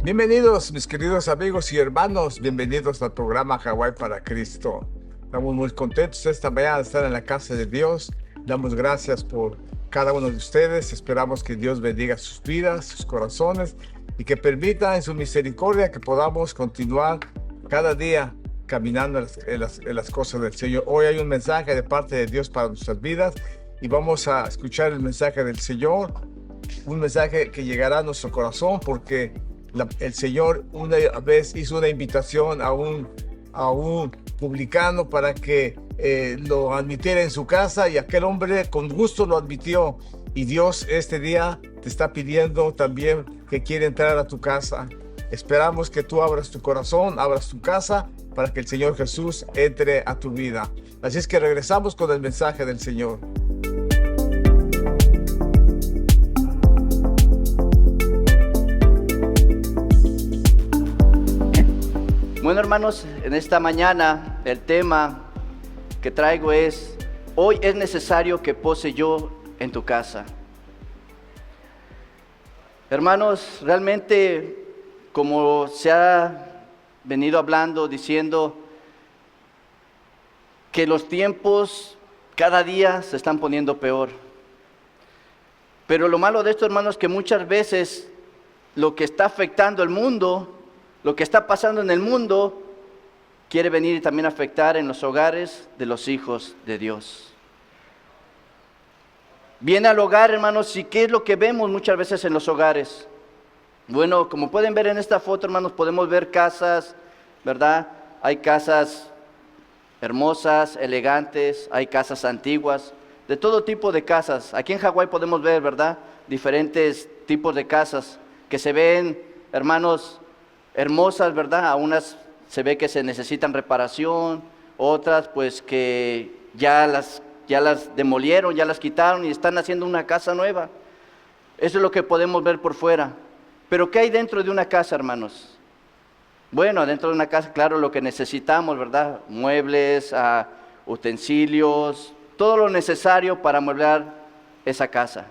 Bienvenidos, mis queridos amigos y hermanos, bienvenidos al programa Hawái para Cristo. Estamos muy contentos esta mañana de estar en la casa de Dios. Damos gracias por cada uno de ustedes. Esperamos que Dios bendiga sus vidas, sus corazones y que permita en su misericordia que podamos continuar cada día caminando en las cosas del Señor. Hoy hay un mensaje de parte de Dios para nuestras vidas y vamos a escuchar el mensaje del Señor, un mensaje que llegará a nuestro corazón porque el Señor una vez hizo una invitación a un publicano para que lo admitiera en su casa, y aquel hombre con gusto lo admitió. Y Dios este día te está pidiendo también que quiere entrar a tu casa. Esperamos que tú abras tu corazón, abras tu casa para que el Señor Jesús entre a tu vida. Así es que regresamos con el mensaje del Señor. Bueno, hermanos, en esta mañana el tema que traigo es: hoy es necesario que pose yo en tu casa. Hermanos, realmente, como se ha venido hablando, diciendo que los tiempos cada día se están poniendo peor. Pero lo malo de esto, hermanos, es que muchas veces lo que está afectando el mundo, lo que está pasando en el mundo, quiere venir y también afectar en los hogares de los hijos de Dios. Viene al hogar, hermanos, ¿y qué es lo que vemos muchas veces en los hogares? Bueno, como pueden ver en esta foto, hermanos, podemos ver casas, ¿verdad? Hay casas hermosas, elegantes, hay casas antiguas, de todo tipo de casas. Aquí en Hawái podemos ver, ¿verdad?, diferentes tipos de casas que se ven, hermanos, hermosas, ¿verdad? A unas se ve que se necesitan reparación, otras pues que ya las demolieron, ya las quitaron y están haciendo una casa nueva. Eso es lo que podemos ver por fuera. Pero ¿qué hay dentro de una casa, hermanos? Bueno, dentro de una casa, claro, lo que necesitamos, ¿verdad? Muebles, utensilios, todo lo necesario para amueblar esa casa.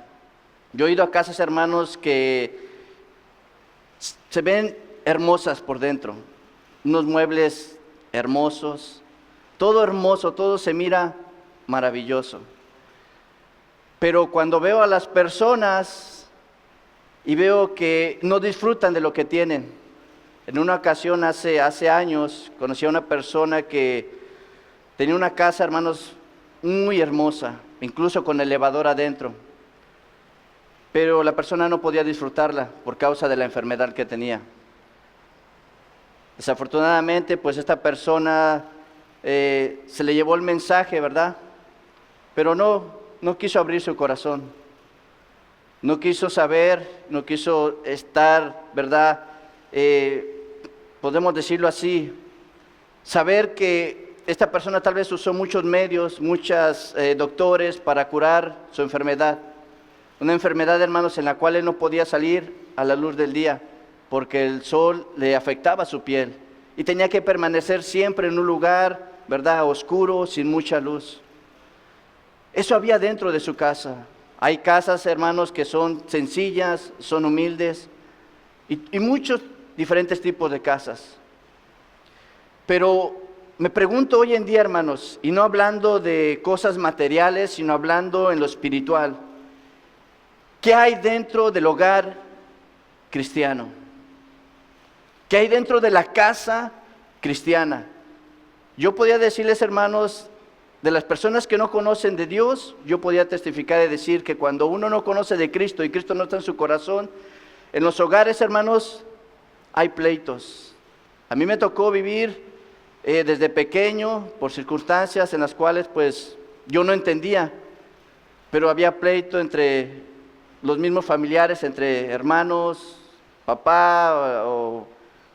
Yo he ido a casas, hermanos, que se ven hermosas por dentro, unos muebles hermosos, todo hermoso, todo se mira maravilloso. Pero cuando veo a las personas y veo que no disfrutan de lo que tienen. En una ocasión hace años conocí a una persona que tenía una casa, hermanos, muy hermosa, incluso con elevador adentro. Pero la persona no podía disfrutarla por causa de la enfermedad que tenía. Desafortunadamente, pues esta persona se le llevó el mensaje, ¿verdad? Pero no quiso abrir su corazón. No quiso saber, no quiso estar, ¿verdad? Podemos decirlo así, saber que esta persona tal vez usó muchos medios, muchos doctores para curar su enfermedad. Una enfermedad, hermanos, en la cual él no podía salir a la luz del día, porque el sol le afectaba su piel y tenía que permanecer siempre en un lugar, ¿verdad?, oscuro, sin mucha luz. Eso había dentro de su casa. Hay casas, hermanos, que son sencillas, son humildes y muchos diferentes tipos de casas. Pero me pregunto hoy en día, hermanos, y no hablando de cosas materiales, sino hablando en lo espiritual, ¿qué hay dentro del hogar cristiano? ¿Qué hay dentro de la casa cristiana? Yo podía decirles, hermanos, de las personas que no conocen de Dios, yo podía testificar y decir que cuando uno no conoce de Cristo y Cristo no está en su corazón, en los hogares, hermanos, hay pleitos. A mí me tocó vivir desde pequeño por circunstancias en las cuales pues yo no entendía, pero había pleito entre los mismos familiares, entre hermanos, papá o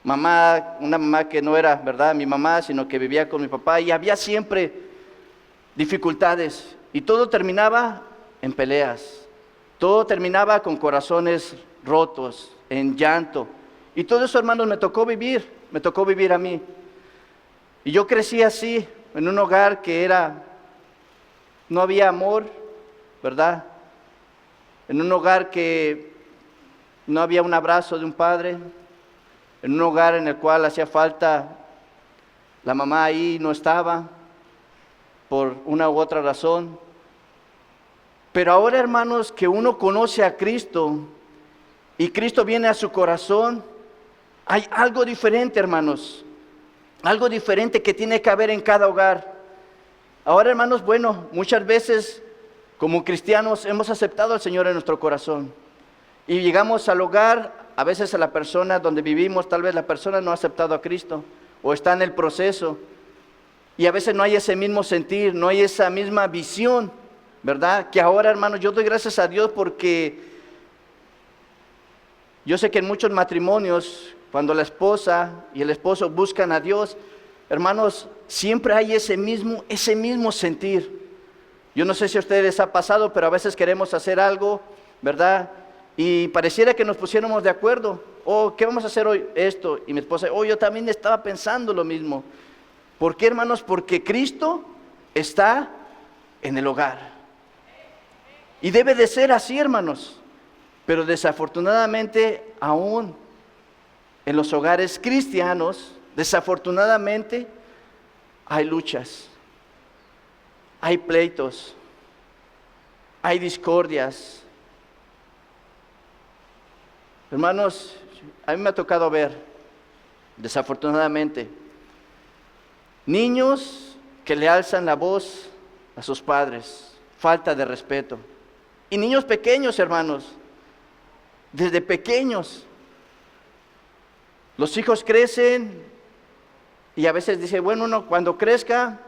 mamá, una mamá que no era, ¿verdad?, mi mamá, sino que vivía con mi papá, y había siempre dificultades, y todo terminaba en peleas, todo terminaba con corazones rotos, en llanto, y todo eso, hermanos, me tocó vivir a mí, y yo crecí así, en un hogar que no había amor, ¿verdad?, en un hogar que no había un abrazo de un padre, en un hogar en el cual hacía falta, la mamá ahí no estaba por una u otra razón. Pero ahora, hermanos, que uno conoce a Cristo y Cristo viene a su corazón, hay algo diferente, hermanos, algo diferente que tiene que haber en cada hogar. Ahora, hermanos, bueno, muchas veces como cristianos hemos aceptado al Señor en nuestro corazón y llegamos al hogar, a veces a la persona donde vivimos, tal vez la persona no ha aceptado a Cristo o está en el proceso y a veces no hay ese mismo sentir, no hay esa misma visión, ¿verdad? Que ahora, hermanos, yo doy gracias a Dios porque yo sé que en muchos matrimonios, cuando la esposa y el esposo buscan a Dios, hermanos, siempre hay ese mismo sentir. Yo no sé si a ustedes les ha pasado, pero a veces queremos hacer algo, ¿verdad? Y pareciera que nos pusiéramos de acuerdo. Oh, ¿qué vamos a hacer hoy? Esto. Y mi esposa, oh, yo también estaba pensando lo mismo. ¿Por qué, hermanos? Porque Cristo está en el hogar. Y debe de ser así, hermanos. Pero desafortunadamente, aún en los hogares cristianos, desafortunadamente, hay luchas, hay pleitos, hay discordias. Hermanos, a mí me ha tocado ver, desafortunadamente, niños que le alzan la voz a sus padres, falta de respeto. Y niños pequeños, hermanos, desde pequeños. Los hijos crecen y a veces dice, bueno, uno cuando crezca,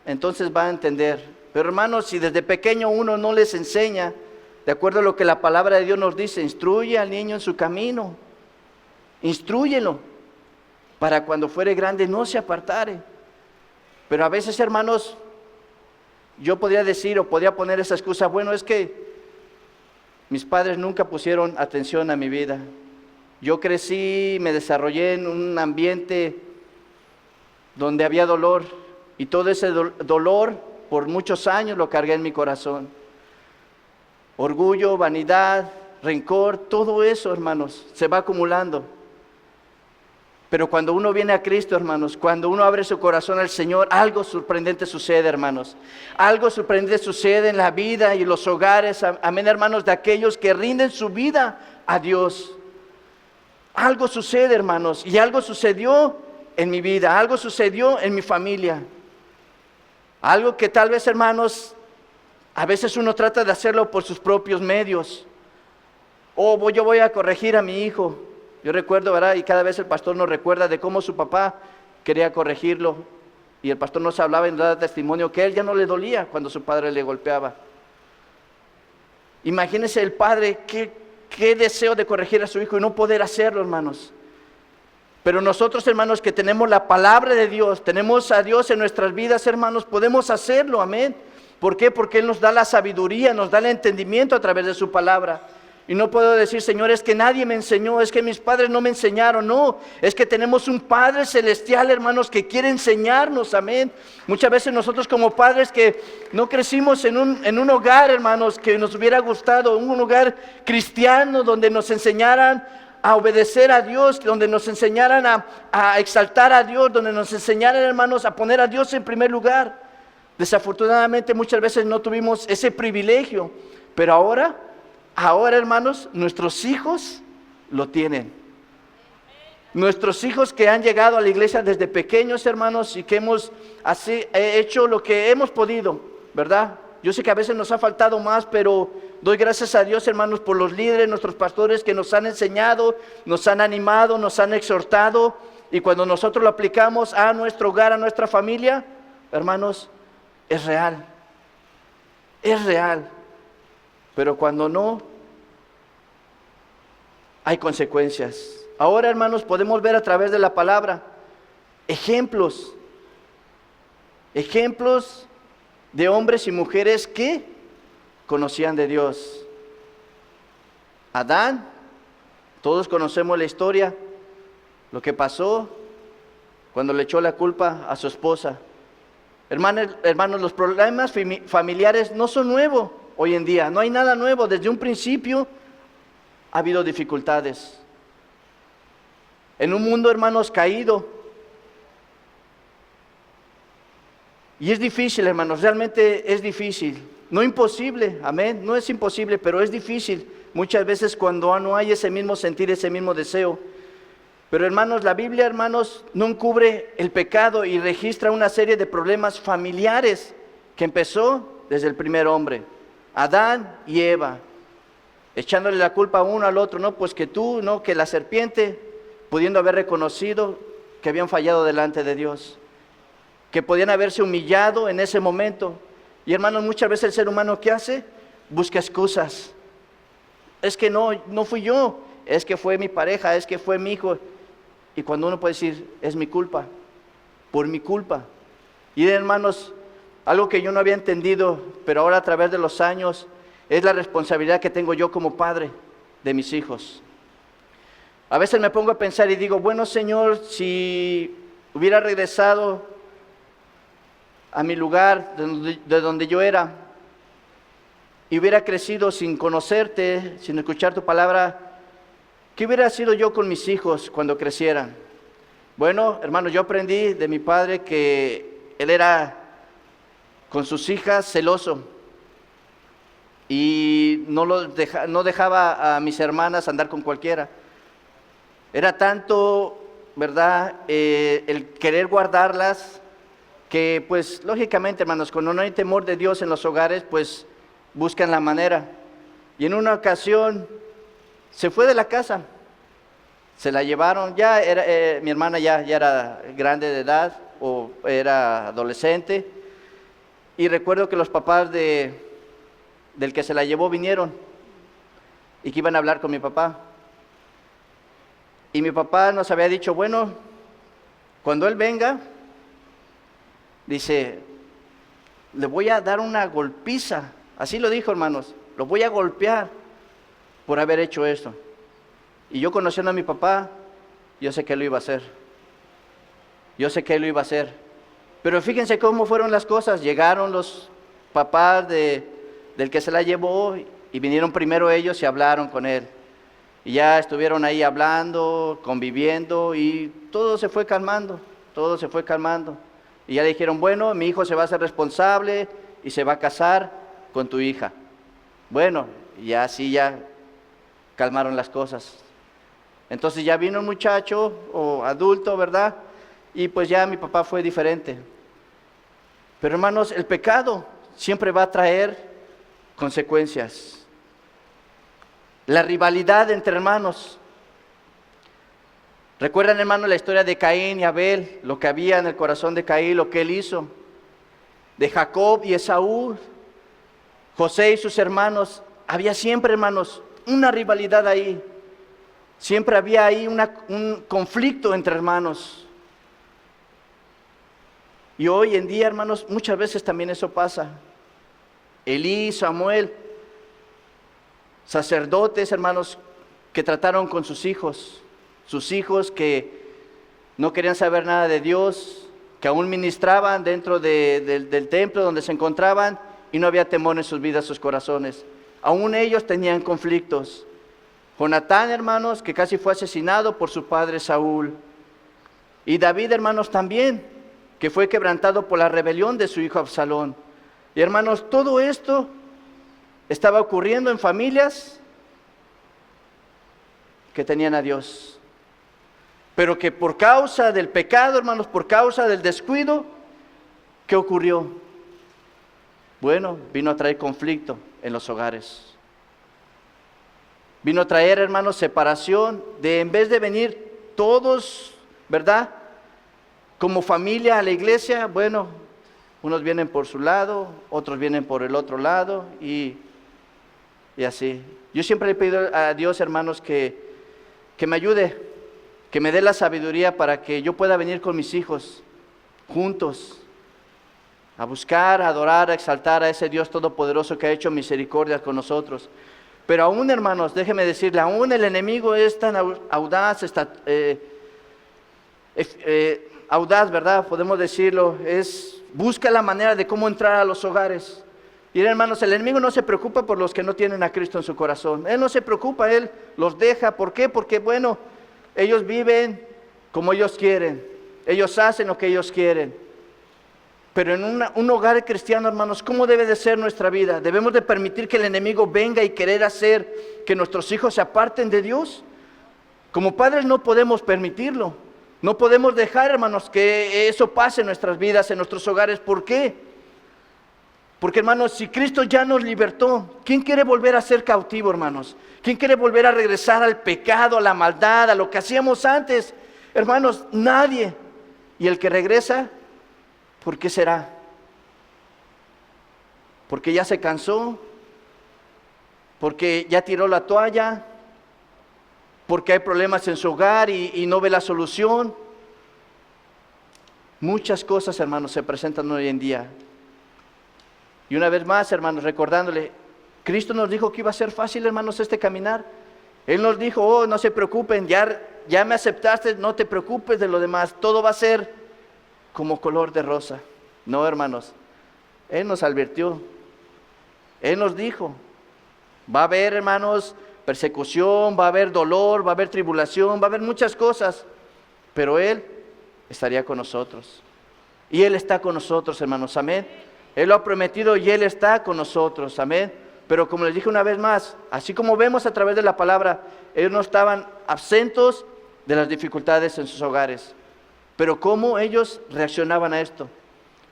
entonces va a entender. Pero hermanos, si desde pequeño uno no les enseña, de acuerdo a lo que la palabra de Dios nos dice, instruye al niño en su camino, instrúyelo, para cuando fuere grande no se apartare. Pero a veces, hermanos, yo podría decir o podría poner esa excusa, bueno, es que mis padres nunca pusieron atención a mi vida. Yo crecí, me desarrollé en un ambiente donde había dolor y todo ese dolor por muchos años lo cargué en mi corazón. Orgullo, vanidad, rencor, todo eso, hermanos, se va acumulando. Pero cuando uno viene a Cristo, hermanos, cuando uno abre su corazón al Señor, algo sorprendente sucede, hermanos. Algo sorprendente sucede en la vida y en los hogares, amén, hermanos, de aquellos que rinden su vida a Dios. Algo sucede, hermanos, y algo sucedió en mi vida, algo sucedió en mi familia. Algo que tal vez, hermanos, a veces uno trata de hacerlo por sus propios medios. Yo voy a corregir a mi hijo. Yo recuerdo, ¿verdad? Y cada vez el pastor nos recuerda de cómo su papá quería corregirlo. Y el pastor nos hablaba y nos daba testimonio que a él ya no le dolía cuando su padre le golpeaba. Imagínense el padre, qué deseo de corregir a su hijo y no poder hacerlo, hermanos. Pero nosotros, hermanos, que tenemos la palabra de Dios, tenemos a Dios en nuestras vidas, hermanos, podemos hacerlo, amén. ¿Por qué? Porque Él nos da la sabiduría, nos da el entendimiento a través de su palabra. Y no puedo decir, Señor, es que nadie me enseñó, es que mis padres no me enseñaron. No, es que tenemos un Padre celestial, hermanos, que quiere enseñarnos, amén. Muchas veces nosotros como padres que no crecimos en un hogar, hermanos, que nos hubiera gustado, un hogar cristiano donde nos enseñaran a obedecer a Dios, donde nos enseñaran a exaltar a Dios, donde nos enseñaran, hermanos, a poner a Dios en primer lugar. Desafortunadamente muchas veces no tuvimos ese privilegio, pero ahora, hermanos, nuestros hijos lo tienen. Nuestros hijos que han llegado a la iglesia desde pequeños, hermanos, y que hemos hecho lo que hemos podido, ¿verdad? Yo sé que a veces nos ha faltado más, pero doy gracias a Dios, hermanos, por los líderes, nuestros pastores que nos han enseñado, nos han animado, nos han exhortado. Y cuando nosotros lo aplicamos a nuestro hogar, a nuestra familia, hermanos, es real. Es real. Pero cuando no, hay consecuencias. Ahora, hermanos, podemos ver a través de la palabra ejemplos de hombres y mujeres que conocían de Dios. Adán, todos conocemos la historia, lo que pasó cuando le echó la culpa a su esposa. Hermanos, los problemas familiares no son nuevos hoy en día, no hay nada nuevo. Desde un principio ha habido dificultades. en un mundo, hermanos, caído. Y es difícil, hermanos, realmente es difícil. No imposible, amén, no es imposible, pero es difícil muchas veces cuando no hay ese mismo sentir, ese mismo deseo. Pero hermanos, la Biblia, hermanos, no encubre el pecado y registra una serie de problemas familiares que empezó desde el primer hombre, Adán y Eva, echándole la culpa uno al otro, no, pues que tú, no, que la serpiente, pudiendo haber reconocido que habían fallado delante de Dios, que podían haberse humillado en ese momento. Y hermanos, muchas veces el ser humano, ¿qué hace? Busca excusas. Es que no fui yo, es que fue mi pareja, es que fue mi hijo. Y cuando uno puede decir, es mi culpa, por mi culpa. Y hermanos, algo que yo no había entendido, pero ahora a través de los años, es la responsabilidad que tengo yo como padre de mis hijos. A veces me pongo a pensar y digo, bueno, Señor, si hubiera regresado a mi lugar de donde yo era y hubiera crecido sin conocerte, sin escuchar tu palabra, ¿qué hubiera sido yo con mis hijos cuando crecieran? Bueno, hermanos, yo aprendí de mi padre que él era con sus hijas celoso y no dejaba a mis hermanas andar con cualquiera. Era tanto, ¿verdad?, el querer guardarlas, que pues lógicamente, hermanos, cuando no hay temor de Dios en los hogares, pues buscan la manera. Y en una ocasión se fue de la casa, se la llevaron, ya era, mi hermana ya era grande de edad o era adolescente, y recuerdo que los papás del que se la llevó vinieron y que iban a hablar con mi papá. Y mi papá nos había dicho, bueno, cuando él venga, dice, le voy a dar una golpiza, así lo dijo, hermanos, lo voy a golpear por haber hecho esto. Y yo, conociendo a mi papá, yo sé que él lo iba a hacer. Yo sé que él lo iba a hacer. Pero fíjense cómo fueron las cosas. Llegaron los papás del que se la llevó y vinieron primero ellos y hablaron con él. Y ya estuvieron ahí hablando, conviviendo y todo se fue calmando, todo se fue calmando. Y ya le dijeron, bueno, mi hijo se va a hacer responsable y se va a casar con tu hija. Bueno, y así ya calmaron las cosas. Entonces ya vino un muchacho o adulto, ¿verdad? Y pues ya mi papá fue diferente. Pero hermanos, el pecado siempre va a traer consecuencias. La rivalidad entre hermanos. ¿Recuerdan, hermanos, la historia de Caín y Abel? Lo que había en el corazón de Caín, lo que él hizo. De Jacob y Esaú, José y sus hermanos. Había siempre, hermanos, una rivalidad ahí. Siempre había ahí un conflicto entre hermanos. Y hoy en día, hermanos, muchas veces también eso pasa. Elí, Samuel, sacerdotes, hermanos, que trataron con sus hijos que no querían saber nada de Dios, que aún ministraban dentro del templo donde se encontraban y no había temor en sus vidas, sus corazones. Aún ellos tenían conflictos. Jonatán, hermanos, que casi fue asesinado por su padre Saúl. Y David, hermanos, también, que fue quebrantado por la rebelión de su hijo Absalón. Y hermanos, todo esto estaba ocurriendo en familias que tenían a Dios. Pero que por causa del pecado, hermanos, por causa del descuido, ¿qué ocurrió? Bueno, vino a traer conflicto en los hogares. Vino a traer, hermanos, separación, en vez de venir todos, ¿verdad?, como familia a la iglesia, bueno, unos vienen por su lado, otros vienen por el otro lado y así. Yo siempre le pido a Dios, hermanos, que me ayude, que me dé la sabiduría para que yo pueda venir con mis hijos juntos a buscar, a adorar, a exaltar a ese Dios todopoderoso que ha hecho misericordia con nosotros. Pero aún, hermanos, déjeme decirle, aún el enemigo es tan audaz, audaz, ¿verdad? Podemos decirlo, busca la manera de cómo entrar a los hogares. Y hermanos, el enemigo no se preocupa por los que no tienen a Cristo en su corazón. Él no se preocupa, él los deja. ¿Por qué? Porque, bueno, ellos viven como ellos quieren. Ellos hacen lo que ellos quieren. Pero en un hogar cristiano, hermanos, ¿cómo debe de ser nuestra vida? ¿Debemos de permitir que el enemigo venga y querer hacer que nuestros hijos se aparten de Dios? Como padres no podemos permitirlo. No podemos dejar, hermanos, que eso pase en nuestras vidas, en nuestros hogares. ¿Por qué? Porque, hermanos, si Cristo ya nos libertó, ¿quién quiere volver a ser cautivo, hermanos? ¿Quién quiere volver a regresar al pecado, a la maldad, a lo que hacíamos antes? Hermanos, nadie. Y el que regresa, ¿por qué será? Porque ya se cansó, porque ya tiró la toalla, porque hay problemas en su hogar y no ve la solución. Muchas cosas, hermanos, se presentan hoy en día. Y una vez más, hermanos, recordándole, Cristo nos dijo que iba a ser fácil, hermanos, este caminar. Él nos dijo, oh, no se preocupen, ya me aceptaste, no te preocupes de lo demás, todo va a ser como color de rosa. No, hermanos, Él nos advirtió, Él nos dijo, va a haber, hermanos, persecución, va a haber dolor, va a haber tribulación, va a haber muchas cosas, pero Él estaría con nosotros. Y Él está con nosotros, hermanos, amén. Él lo ha prometido y Él está con nosotros, amén. Pero como les dije una vez más, así como vemos a través de la palabra, ellos no estaban absentos de las dificultades en sus hogares. Pero ¿cómo ellos reaccionaban a esto?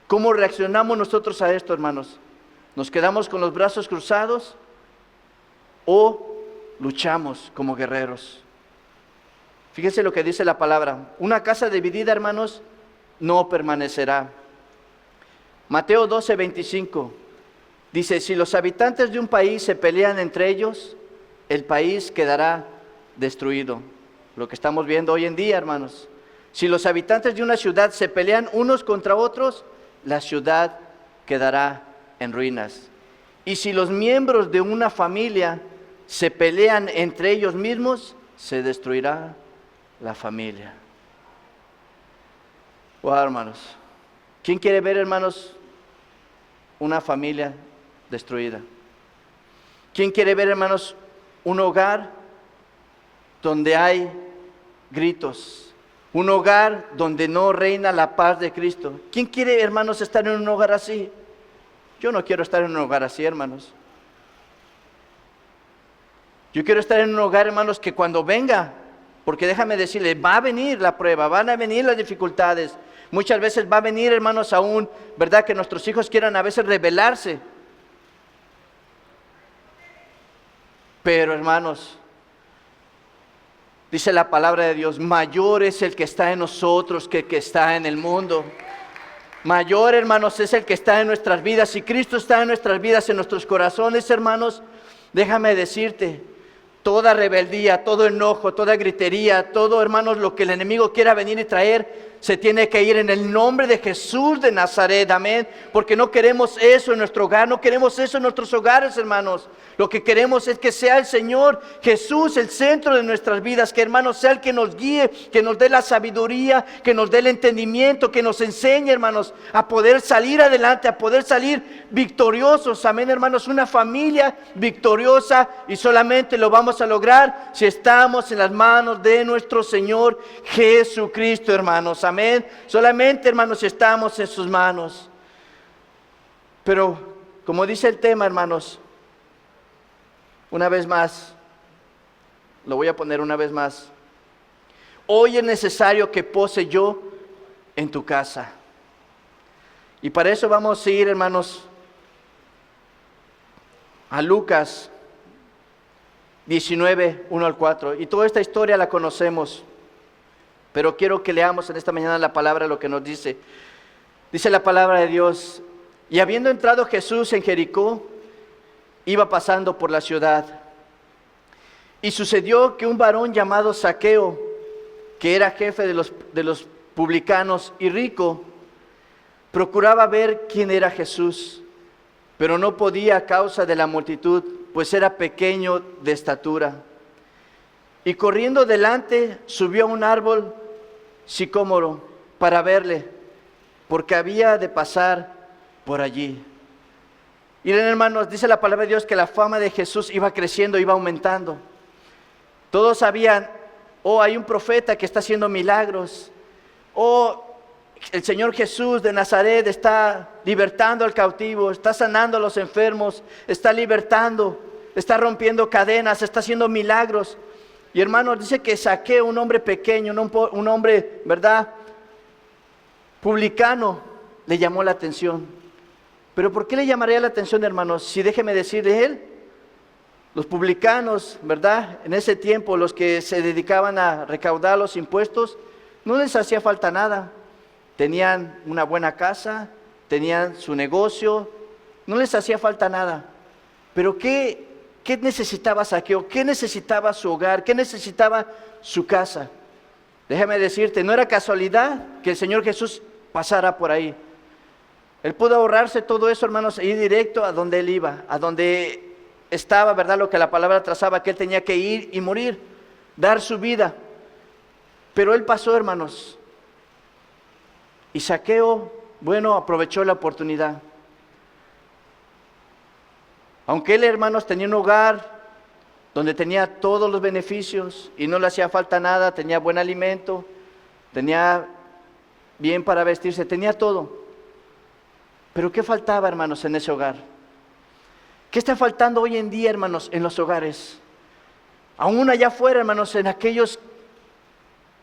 ¿Cómo reaccionamos nosotros a esto, hermanos? ¿Nos quedamos con los brazos cruzados o luchamos como guerreros? Fíjense lo que dice la palabra. Una casa dividida, hermanos, no permanecerá. Mateo 12:25 dice, si los habitantes de un país se pelean entre ellos, el país quedará destruido. Lo que estamos viendo hoy en día, hermanos. Si los habitantes de una ciudad se pelean unos contra otros, la ciudad quedará en ruinas. Y si los miembros de una familia se pelean entre ellos mismos, se destruirá la familia. Wow, hermanos. ¿Quién quiere ver, hermanos, una familia destruida? ¿Quién quiere ver, hermanos, un hogar donde hay gritos? Un hogar donde no reina la paz de Cristo. ¿Quién quiere, hermanos, estar en un hogar así? Yo no quiero estar en un hogar así, hermanos. Yo quiero estar en un hogar, hermanos, que cuando venga, porque déjame decirle, va a venir la prueba, van a venir las dificultades. Muchas veces va a venir, hermanos, aún, ¿verdad? Que nuestros hijos quieran a veces rebelarse. Pero, hermanos, dice la palabra de Dios, mayor es el que está en nosotros que el que está en el mundo. Mayor, hermanos, es el que está en nuestras vidas. Si Cristo está en nuestras vidas, en nuestros corazones, hermanos, déjame decirte, toda rebeldía, todo enojo, toda gritería, todo, hermanos, lo que el enemigo quiera venir y traer, se tiene que ir en el nombre de Jesús de Nazaret, amén. Porque no queremos eso en nuestro hogar, no queremos eso en nuestros hogares, hermanos. Lo que queremos es que sea el Señor Jesús el centro de nuestras vidas, que, hermanos, sea el que nos guíe, que nos dé la sabiduría, que nos dé el entendimiento, que nos enseñe, hermanos, a poder salir adelante, a poder salir victoriosos, amén, hermanos. Una familia victoriosa, y solamente lo vamos a lograr si estamos en las manos de nuestro Señor Jesucristo, hermanos, amén. Solamente, hermanos, si estamos en sus manos. Pero, como dice el tema, hermanos, una vez más, lo voy a poner una vez más. Hoy es necesario que pose yo en tu casa. Y para eso vamos a ir, hermanos, a Lucas 19, 1 al 4. Y toda esta historia la conocemos, pero quiero que leamos en esta mañana la palabra, lo que nos dice. Dice la palabra de Dios, y habiendo entrado Jesús en Jericó, iba pasando por la ciudad. Y sucedió que un varón llamado Zaqueo, que era jefe de los publicanos y rico, procuraba ver quién era Jesús, pero no podía a causa de la multitud, pues era pequeño de estatura. Y corriendo delante, subió a un árbol sicómoro para verle, porque había de pasar por allí. Y hermanos, dice la palabra de Dios que la fama de Jesús iba creciendo, iba aumentando. Todos sabían O hay un profeta que está haciendo milagros. O el Señor Jesús de Nazaret está libertando al cautivo, está sanando a los enfermos, está libertando, está rompiendo cadenas, está haciendo milagros. Y hermanos, dice que Zaqueo, un hombre pequeño, un hombre, ¿verdad?, publicano, le llamó la atención. Pero ¿por qué le llamaría la atención, hermanos? Si déjeme decirle él, los publicanos, ¿verdad?, en ese tiempo, los que se dedicaban a recaudar los impuestos, no les hacía falta nada. Tenían una buena casa, tenían su negocio, no les hacía falta nada. Pero ¿qué necesitaba Zaqueo? ¿Qué necesitaba su hogar? ¿Qué necesitaba su casa? Déjame decirte, no era casualidad que el Señor Jesús pasara por ahí. Él pudo ahorrarse todo eso, hermanos, e ir directo a donde Él iba, a donde estaba, ¿verdad?, lo que la palabra trazaba, que Él tenía que ir y morir, dar su vida. Pero Él pasó, hermanos. Y Zaqueo, bueno, aprovechó la oportunidad. Aunque él, hermanos, tenía un hogar donde tenía todos los beneficios y no le hacía falta nada, tenía buen alimento, tenía bien para vestirse, tenía todo. Pero ¿qué faltaba, hermanos, en ese hogar? ¿Qué está faltando hoy en día, hermanos, en los hogares? Aún allá afuera, hermanos, en aquellos,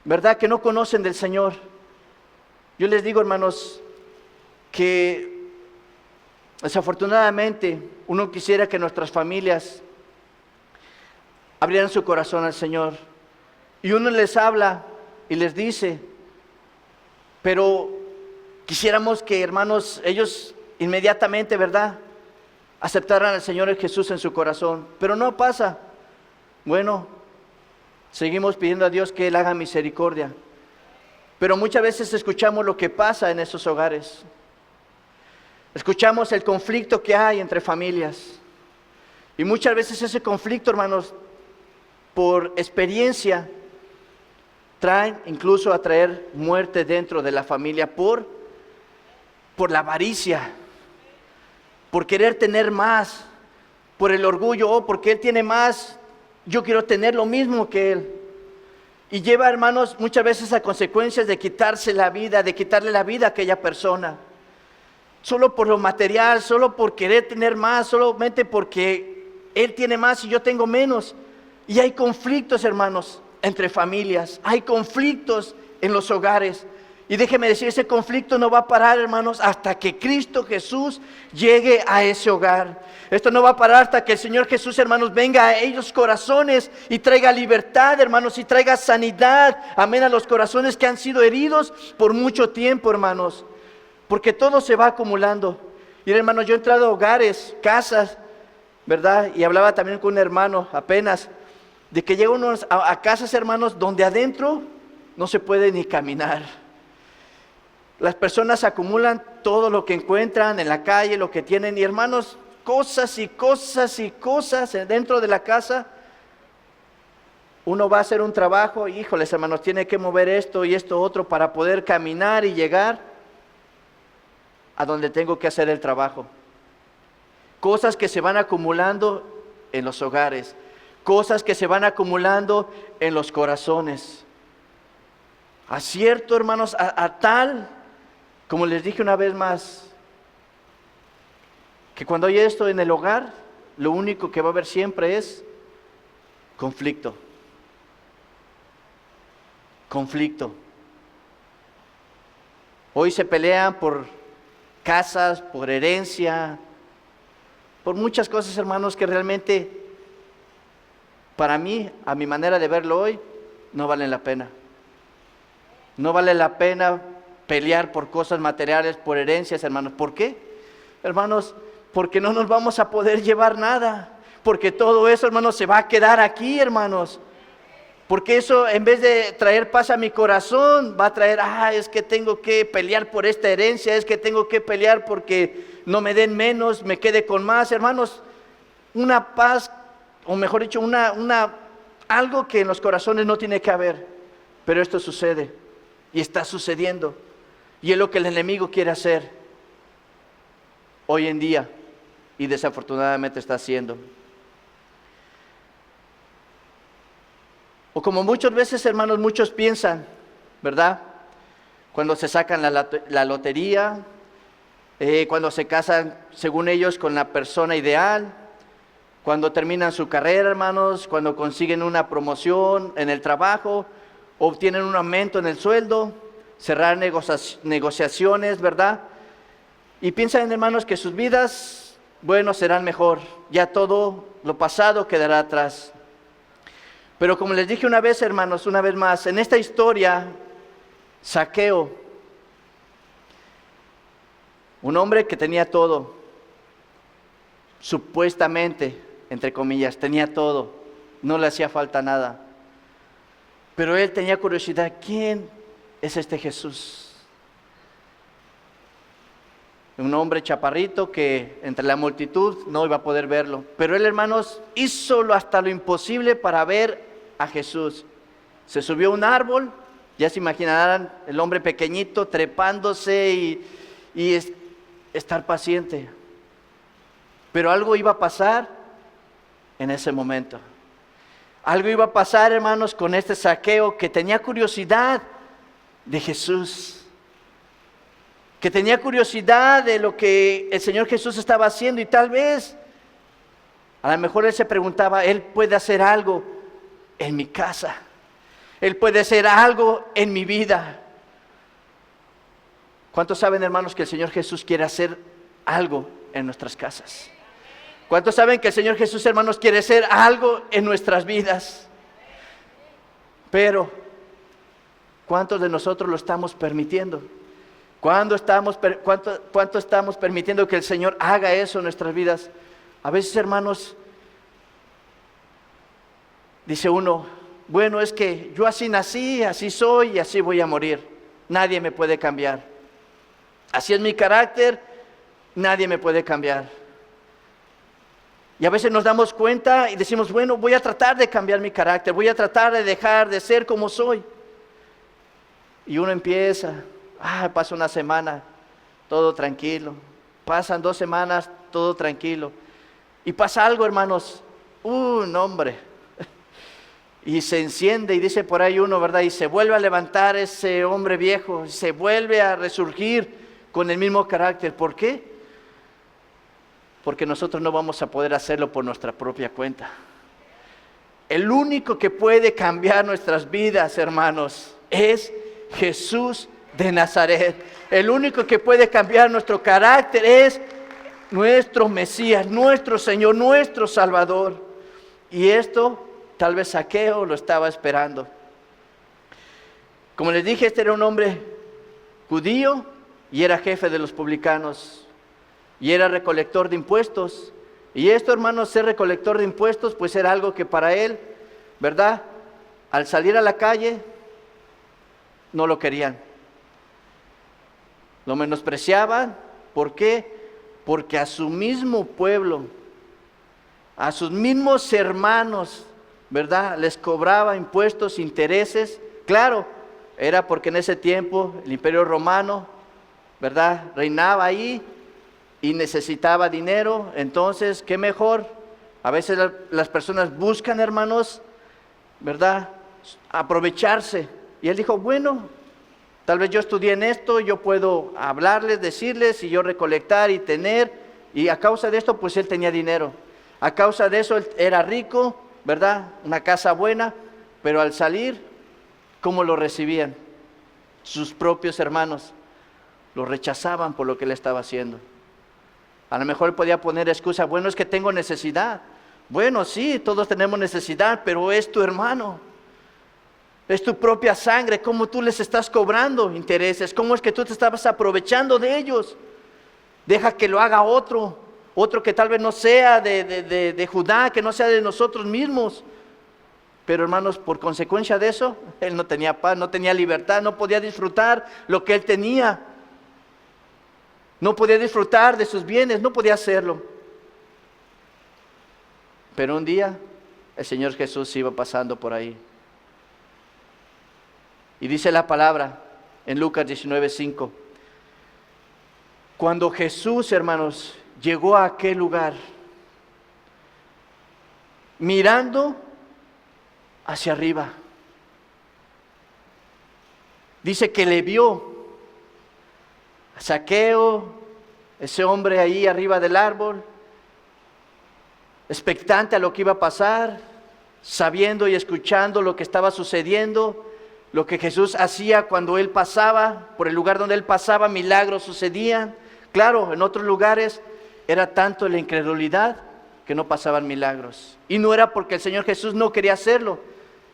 ¿verdad?, que no conocen del Señor. Yo les digo, hermanos, que desafortunadamente uno quisiera que nuestras familias abrieran su corazón al Señor. Y uno les habla y les dice, pero quisiéramos que, hermanos, ellos inmediatamente, ¿verdad?, aceptaran al Señor Jesús en su corazón. Pero no pasa. Bueno, seguimos pidiendo a Dios que Él haga misericordia. Pero muchas veces escuchamos lo que pasa en esos hogares. Escuchamos el conflicto que hay entre familias. Y muchas veces ese conflicto, hermanos, por experiencia, traen incluso a traer muerte dentro de la familia por la avaricia, por querer tener más, por el orgullo, porque él tiene más, yo quiero tener lo mismo que él. Y lleva, hermanos, muchas veces a consecuencias de quitarse la vida, de quitarle la vida a aquella persona. Solo por lo material, solo por querer tener más, solamente porque él tiene más y yo tengo menos. Y hay conflictos, hermanos, entre familias, hay conflictos en los hogares. Y déjeme decir, ese conflicto no va a parar, hermanos, hasta que Cristo Jesús llegue a ese hogar. Esto no va a parar hasta que el Señor Jesús, hermanos, venga a ellos corazones y traiga libertad, hermanos, y traiga sanidad, amén, a los corazones que han sido heridos por mucho tiempo, hermanos. Porque todo se va acumulando. Y hermanos, yo he entrado a hogares, casas, ¿verdad? Y hablaba también con un hermano apenas, de que llega uno a casas, hermanos, donde adentro no se puede ni caminar. Las personas acumulan todo lo que encuentran en la calle, lo que tienen, y hermanos, cosas y cosas y cosas dentro de la casa. Uno va a hacer un trabajo, híjoles, hermanos, tiene que mover esto y esto otro para poder caminar y llegar a donde tengo que hacer el trabajo. Cosas que se van acumulando en los hogares, cosas que se van acumulando en los corazones. Acierto, hermanos, a tal, como les dije una vez más, que cuando hay esto en el hogar, lo único que va a haber siempre es conflicto. Conflicto. Hoy se pelean por casas, por herencia, por muchas cosas, hermanos, que realmente, para mí, a mi manera de verlo hoy, no valen la pena. No vale la pena pelear por cosas materiales, por herencias, hermanos. ¿Por qué? Hermanos, porque no nos vamos a poder llevar nada. Porque todo eso, hermanos, se va a quedar aquí, hermanos. Porque eso, en vez de traer paz a mi corazón, va a traer, es que tengo que pelear por esta herencia, es que tengo que pelear porque no me den menos, me quede con más. Hermanos, una paz, o mejor dicho, algo que en los corazones no tiene que haber. Pero esto sucede y está sucediendo. Y es lo que el enemigo quiere hacer hoy en día y desafortunadamente está haciendo. O como muchas veces, hermanos, muchos piensan, ¿verdad? Cuando se sacan la lotería, cuando se casan, según ellos, con la persona ideal, cuando terminan su carrera, hermanos, cuando consiguen una promoción en el trabajo, obtienen un aumento en el sueldo, cerrar negociaciones, ¿verdad? Y piensan, hermanos, que sus vidas, bueno, serán mejor. Ya todo lo pasado quedará atrás. Pero como les dije una vez, hermanos, una vez más, en esta historia, Zaqueo, un hombre que tenía todo, supuestamente, entre comillas, tenía todo, no le hacía falta nada. Pero él tenía curiosidad, ¿quién es este Jesús? Un hombre chaparrito que entre la multitud no iba a poder verlo. Pero él, hermanos, hizo hasta lo imposible para ver a Jesús. Se subió a un árbol, ya se imaginarán el hombre pequeñito trepándose y estar paciente. Pero algo iba a pasar en ese momento. Algo iba a pasar, hermanos, con este Zaqueo que tenía curiosidad de Jesús, que tenía curiosidad de lo que el Señor Jesús estaba haciendo, y tal vez, a lo mejor él se preguntaba, Él puede hacer algo en mi casa, Él puede hacer algo en mi vida. ¿Cuántos saben, hermanos, que el Señor Jesús quiere hacer algo en nuestras casas? ¿Cuántos saben que el Señor Jesús, hermanos, quiere hacer algo en nuestras vidas? Pero, ¿cuántos de nosotros lo estamos permitiendo? ¿Cuánto estamos permitiendo que el Señor haga eso en nuestras vidas? A veces, hermanos, dice uno, bueno, es que yo así nací, así soy y así voy a morir. Nadie me puede cambiar. Así es mi carácter, nadie me puede cambiar. Y a veces nos damos cuenta y decimos, bueno, voy a tratar de cambiar mi carácter, voy a tratar de dejar de ser como soy. Y uno empieza, pasa una semana, todo tranquilo. Pasan 2 semanas, todo tranquilo. Y pasa algo, hermanos, no, hombre. Y se enciende y dice por ahí uno, ¿verdad? Y se vuelve a levantar ese hombre viejo, se vuelve a resurgir con el mismo carácter. ¿Por qué? Porque nosotros no vamos a poder hacerlo por nuestra propia cuenta. El único que puede cambiar nuestras vidas, hermanos, es Jesús de Nazaret. El único que puede cambiar nuestro carácter es nuestro Mesías, nuestro Señor, nuestro Salvador. Y esto tal vez Zaqueo lo estaba esperando. Como les dije, este era un hombre judío y era jefe de los publicanos. Y era recolector de impuestos. Y esto, hermanos, ser recolector de impuestos, pues era algo que para él, ¿verdad? Al salir a la calle, no lo querían. Lo menospreciaban. ¿Por qué? Porque a su mismo pueblo, a sus mismos hermanos, ¿verdad? Les cobraba impuestos, intereses. Claro, era porque en ese tiempo el Imperio Romano, ¿verdad? Reinaba ahí. Y necesitaba dinero, entonces, ¿qué mejor? A veces las personas buscan, hermanos, ¿verdad? Aprovecharse. Y él dijo, bueno, tal vez yo estudié en esto, yo puedo hablarles, decirles, y yo recolectar y tener. Y a causa de esto, pues él tenía dinero. A causa de eso, él era rico, ¿verdad? Una casa buena, pero al salir, ¿cómo lo recibían? Sus propios hermanos lo rechazaban por lo que él estaba haciendo. A lo mejor podía poner excusa, bueno, es que tengo necesidad. Bueno, sí, todos tenemos necesidad, pero es tu hermano. Es tu propia sangre. ¿Cómo tú les estás cobrando intereses? ¿Cómo es que tú te estabas aprovechando de ellos? Deja que lo haga otro que tal vez no sea de Judá, que no sea de nosotros mismos. Pero hermanos, por consecuencia de eso, él no tenía paz, no tenía libertad, no podía disfrutar lo que él tenía. No podía disfrutar de sus bienes, no podía hacerlo. Pero un día el Señor Jesús iba pasando por ahí. Y dice la palabra en Lucas 19:5. Cuando Jesús, hermanos, llegó a aquel lugar, mirando hacia arriba, dice que le vio a Zaqueo, ese hombre ahí arriba del árbol, expectante a lo que iba a pasar, sabiendo y escuchando lo que estaba sucediendo, lo que Jesús hacía cuando Él pasaba, por el lugar donde Él pasaba, milagros sucedían. Claro, en otros lugares era tanto la incredulidad que no pasaban milagros. Y no era porque el Señor Jesús no quería hacerlo,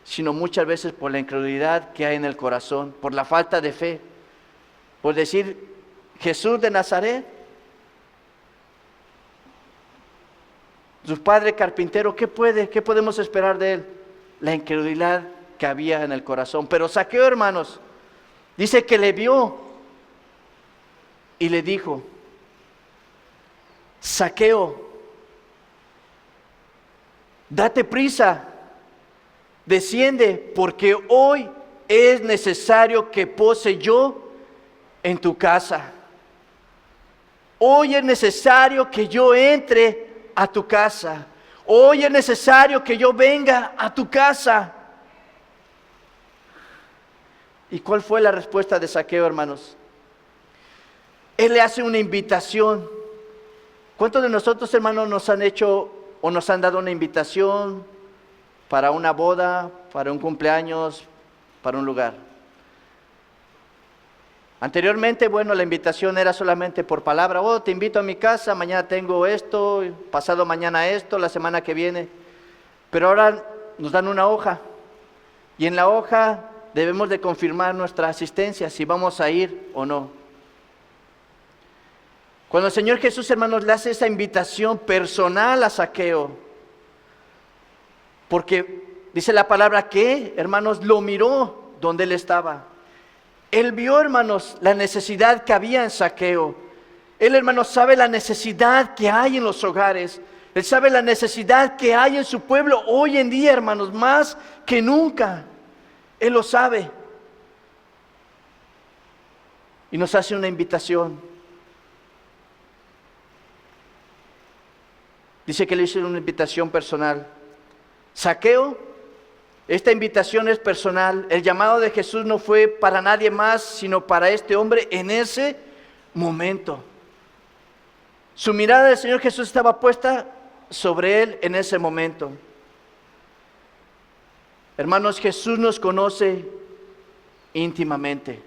sino muchas veces por la incredulidad que hay en el corazón, por la falta de fe, por decir, Jesús de Nazaret, su padre carpintero, ¿qué podemos esperar de él? La incredulidad que había en el corazón. Pero Zaqueo, hermanos, dice que le vio y le dijo, Zaqueo, date prisa, desciende, porque hoy es necesario que pose yo en tu casa. Hoy es necesario que yo entre a tu casa. Hoy es necesario que yo venga a tu casa. ¿Y cuál fue la respuesta de Zaqueo, hermanos? Él le hace una invitación. ¿Cuántos de nosotros, hermanos, nos han hecho o nos han dado una invitación para una boda, para un cumpleaños, para un lugar? Anteriormente, bueno, la invitación era solamente por palabra. Oh, te invito a mi casa, mañana tengo esto, pasado mañana esto, la semana que viene. Pero ahora nos dan una hoja. Y en la hoja debemos de confirmar nuestra asistencia, si vamos a ir o no. Cuando el Señor Jesús, hermanos, le hace esa invitación personal a Zaqueo, porque dice la palabra que, hermanos, lo miró donde él estaba. Él vio, hermanos, la necesidad que había en Zaqueo. Él, hermanos, sabe la necesidad que hay en los hogares. Él sabe la necesidad que hay en su pueblo hoy en día, hermanos, más que nunca. Él lo sabe. Y nos hace una invitación. Dice que le hizo una invitación personal. Zaqueo, esta invitación es personal. El llamado de Jesús no fue para nadie más, sino para este hombre en ese momento. Su mirada del Señor Jesús estaba puesta sobre él en ese momento. Hermanos, Jesús nos conoce íntimamente.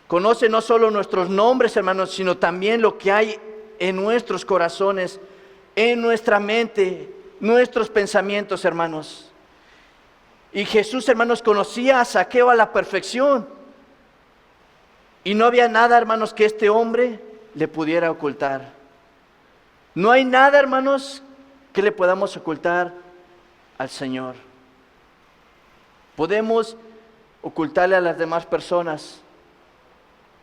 Conoce no solo nuestros nombres, hermanos, sino también lo que hay en nuestros corazones, en nuestra mente, nuestros pensamientos, hermanos. Y Jesús, hermanos, conocía a Zaqueo a la perfección. Y no había nada, hermanos, que este hombre le pudiera ocultar. No hay nada, hermanos, que le podamos ocultar al Señor. Podemos ocultarle a las demás personas,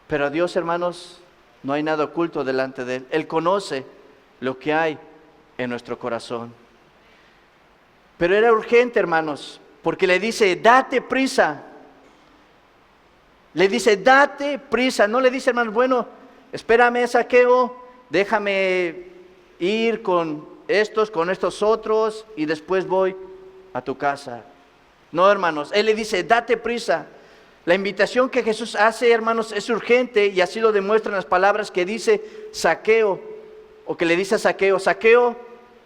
pero a Dios, hermanos, no hay nada oculto delante de Él. Él conoce lo que hay en nuestro corazón. Pero era urgente, hermanos, porque le dice, date prisa. Le dice, date prisa. No le dice, hermanos, bueno, espérame, Zaqueo, déjame ir con estos otros y después voy a tu casa. No, hermanos, Él le dice, date prisa. La invitación que Jesús hace, hermanos, es urgente y así lo demuestran las palabras que dice Zaqueo, o que le dice a Zaqueo. Zaqueo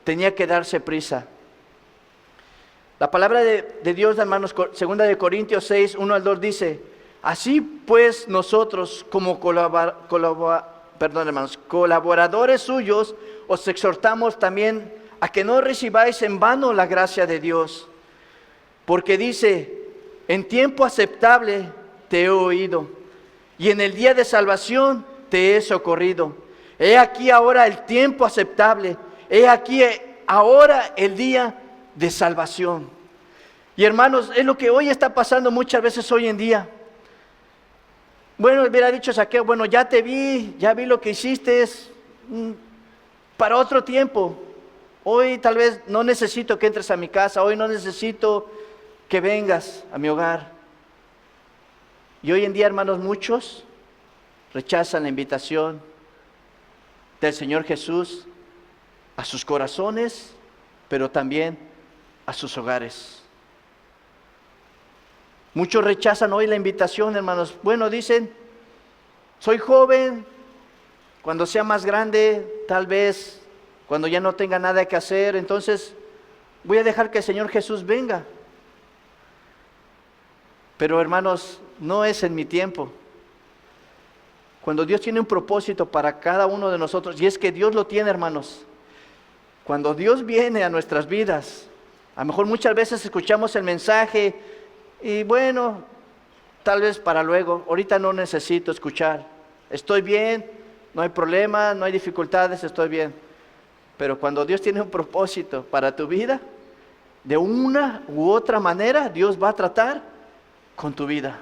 tenía que darse prisa. La palabra de Dios, hermanos, 2 de Corintios 6, 1 al 2 dice, así pues nosotros como colaboradores suyos, os exhortamos también a que no recibáis en vano la gracia de Dios. Porque dice, en tiempo aceptable te he oído, y en el día de salvación te he socorrido. He aquí ahora el tiempo aceptable, he aquí ahora el día de salvación. Y hermanos, es lo que hoy está pasando muchas veces hoy en día. Bueno, hubiera dicho Zaqueo, bueno, ya te vi, ya vi lo que hiciste, para otro tiempo. Hoy tal vez no necesito que entres a mi casa, hoy no necesito que vengas a mi hogar. Y hoy en día, hermanos, muchos rechazan la invitación del Señor Jesús a sus corazones, pero también a sus hogares. Muchos rechazan hoy la invitación, hermanos. Bueno, dicen, soy joven, cuando sea más grande, tal vez, cuando ya no tenga nada que hacer, entonces voy a dejar que el Señor Jesús venga. Pero hermanos, no es en mi tiempo. Cuando Dios tiene un propósito para cada uno de nosotros, y es que Dios lo tiene, hermanos. Cuando Dios viene a nuestras vidas, a lo mejor muchas veces escuchamos el mensaje y bueno, tal vez para luego, ahorita no necesito escuchar. Estoy bien, no hay problema, no hay dificultades, estoy bien. Pero cuando Dios tiene un propósito para tu vida, de una u otra manera, Dios va a tratar con tu vida.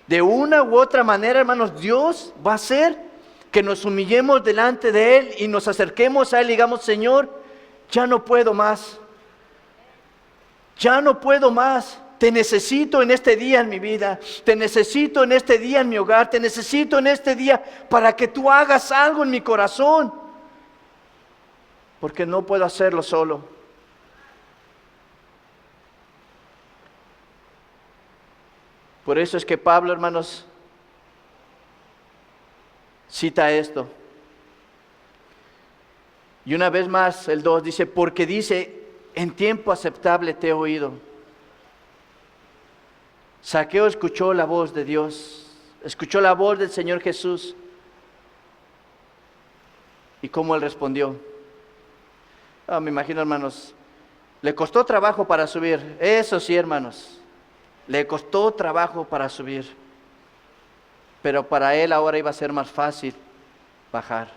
De una u otra manera, hermanos, Dios va a hacer que nos humillemos delante de Él y nos acerquemos a Él y digamos, Señor, ya no puedo más. Ya no puedo más. Te necesito en este día en mi vida. Te necesito en este día en mi hogar. Te necesito en este día para que tú hagas algo en mi corazón. Porque no puedo hacerlo solo. Por eso es que Pablo, hermanos, cita esto. Y una vez más, el 2 dice, porque dice, en tiempo aceptable te he oído. Zaqueo escuchó la voz de Dios, escuchó la voz del Señor Jesús. ¿Y cómo él respondió? Me imagino, hermanos, le costó trabajo para subir. Eso sí, hermanos. Le costó trabajo para subir, pero para él ahora iba a ser más fácil bajar.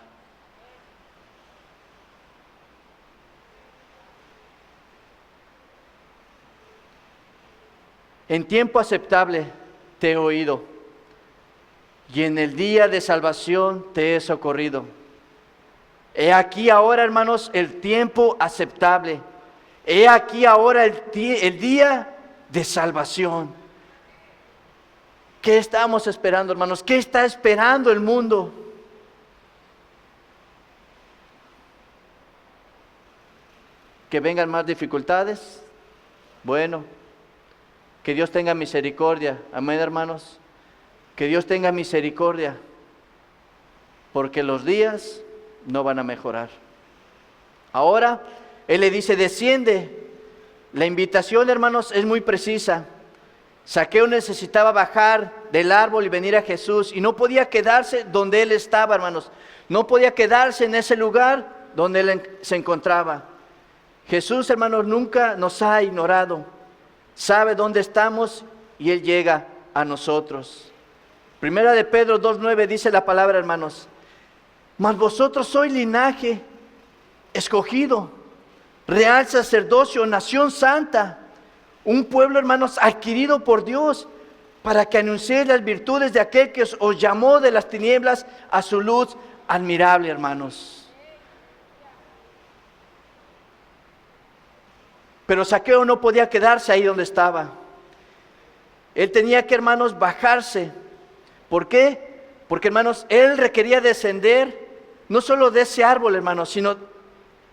En tiempo aceptable te he oído, y en el día de salvación te he socorrido. He aquí ahora, hermanos, el tiempo aceptable. He aquí ahora el día de salvación. ¿Qué estamos esperando, hermanos? ¿Qué está esperando el mundo? ¿Que vengan más dificultades? Bueno, que Dios tenga misericordia. Amén, hermanos. Que Dios tenga misericordia, porque los días no van a mejorar. Ahora, Él le dice, desciende. La invitación, hermanos, es muy precisa. Zaqueo necesitaba bajar del árbol y venir a Jesús, y no podía quedarse donde él estaba, hermanos. No podía quedarse en ese lugar donde él se encontraba. Jesús, hermanos, nunca nos ha ignorado. Sabe dónde estamos y Él llega a nosotros. Primera de Pedro 2:9 dice la palabra, hermanos, mas vosotros sois linaje escogido, real sacerdocio, nación santa, un pueblo, hermanos, adquirido por Dios, para que anunciéis las virtudes de aquel que os llamó de las tinieblas a su luz admirable, hermanos. Pero Zaqueo no podía quedarse ahí donde estaba. Él tenía que, hermanos, bajarse. ¿Por qué? Porque, hermanos, él requería descender, no solo de ese árbol, hermanos, sino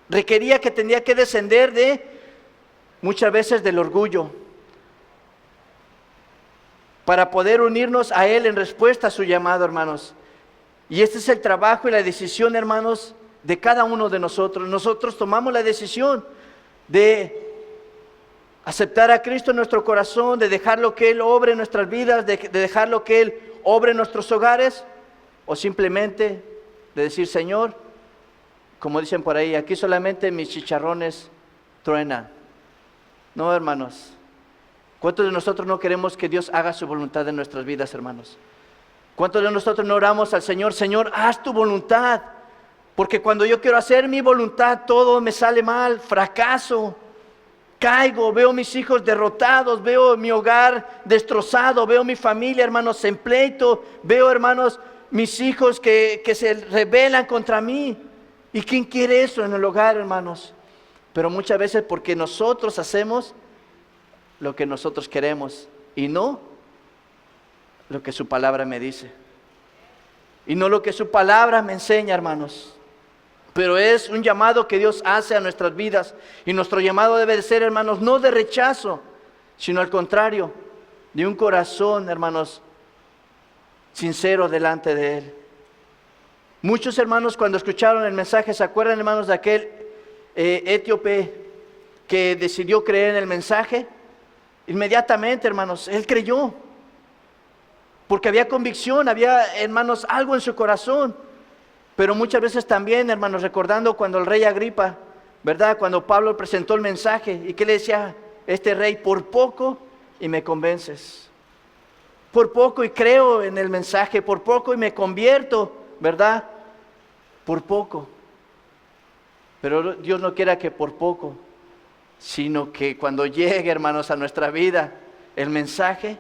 requería que tenía que descender muchas veces del orgullo, para poder unirnos a Él en respuesta a su llamado, hermanos. Y este es el trabajo y la decisión, hermanos, de cada uno de nosotros. Nosotros tomamos la decisión de aceptar a Cristo en nuestro corazón, de dejarlo que Él obre en nuestras vidas, de dejarlo que Él obre en nuestros hogares, o simplemente de decir, Señor, como dicen por ahí, aquí solamente mis chicharrones truenan. No, hermanos. ¿Cuántos de nosotros no queremos que Dios haga su voluntad en nuestras vidas, hermanos? ¿Cuántos de nosotros no oramos al Señor, Señor, haz tu voluntad? Porque cuando yo quiero hacer mi voluntad, todo me sale mal, fracaso, caigo, veo mis hijos derrotados, veo mi hogar destrozado, veo mi familia, hermanos, en pleito, veo, hermanos, mis hijos que se rebelan contra mí. ¿Y quién quiere eso en el hogar, hermanos? Pero muchas veces porque nosotros hacemos lo que nosotros queremos y no lo que su palabra me dice. Y no lo que su palabra me enseña, hermanos. Pero es un llamado que Dios hace a nuestras vidas. Y nuestro llamado debe de ser, hermanos, no de rechazo, sino al contrario, de un corazón, hermanos, sincero delante de Él. Muchos hermanos cuando escucharon el mensaje, ¿se acuerdan, hermanos, de aquel etíope que decidió creer en el mensaje? Inmediatamente, hermanos, él creyó. Porque había convicción, había, hermanos, algo en su corazón. Pero muchas veces también, hermanos, recordando cuando el rey Agripa, ¿verdad? Cuando Pablo presentó el mensaje, ¿y qué le decía este rey? Por poco y me convences. Por poco y creo en el mensaje, por poco y me convierto, ¿verdad? Por poco. Pero Dios no quiera que por poco, sino que cuando llegue, hermanos, a nuestra vida el mensaje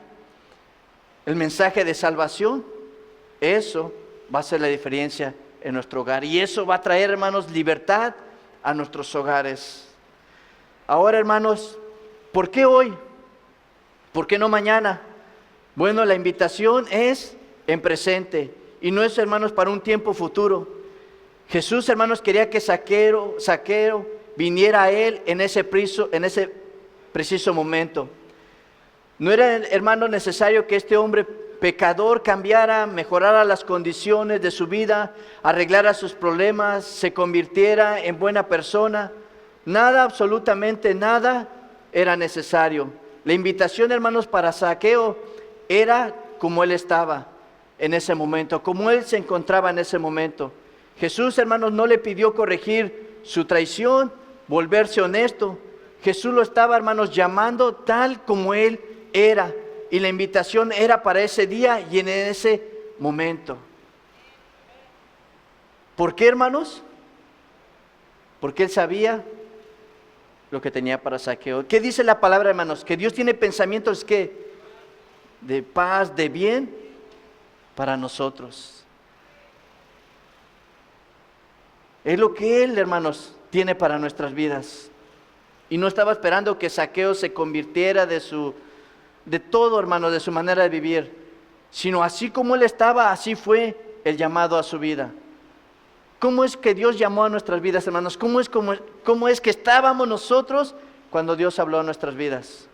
de salvación, eso va a ser la diferencia en nuestro hogar. Y eso va a traer, hermanos, libertad a nuestros hogares. Ahora, hermanos, ¿por qué hoy? ¿Por qué no mañana? Bueno, la invitación es en presente y no es, hermanos, para un tiempo futuro. Jesús, hermanos, quería que Zaqueo viniera a Él en ese preciso momento. No era, hermano, necesario que este hombre pecador cambiara, mejorara las condiciones de su vida, arreglara sus problemas, se convirtiera en buena persona. Nada, absolutamente nada era necesario. La invitación, hermanos, para Zaqueo era como él estaba en ese momento, como él se encontraba en ese momento. Jesús, hermanos, no le pidió corregir su traición, volverse honesto. Jesús lo estaba, hermanos, llamando tal como él era. Y la invitación era para ese día y en ese momento. ¿Por qué, hermanos? Porque él sabía lo que tenía para Zaqueo. ¿Qué dice la palabra, hermanos? Que Dios tiene pensamientos ¿qué? De paz, de bien para nosotros. Es lo que Él, hermanos, tiene para nuestras vidas. Y no estaba esperando que Zaqueo se convirtiera de todo, hermanos, de su manera de vivir. Sino así como él estaba, así fue el llamado a su vida. ¿Cómo es que Dios llamó a nuestras vidas, hermanos? ¿Cómo es que estábamos nosotros cuando Dios habló a nuestras vidas?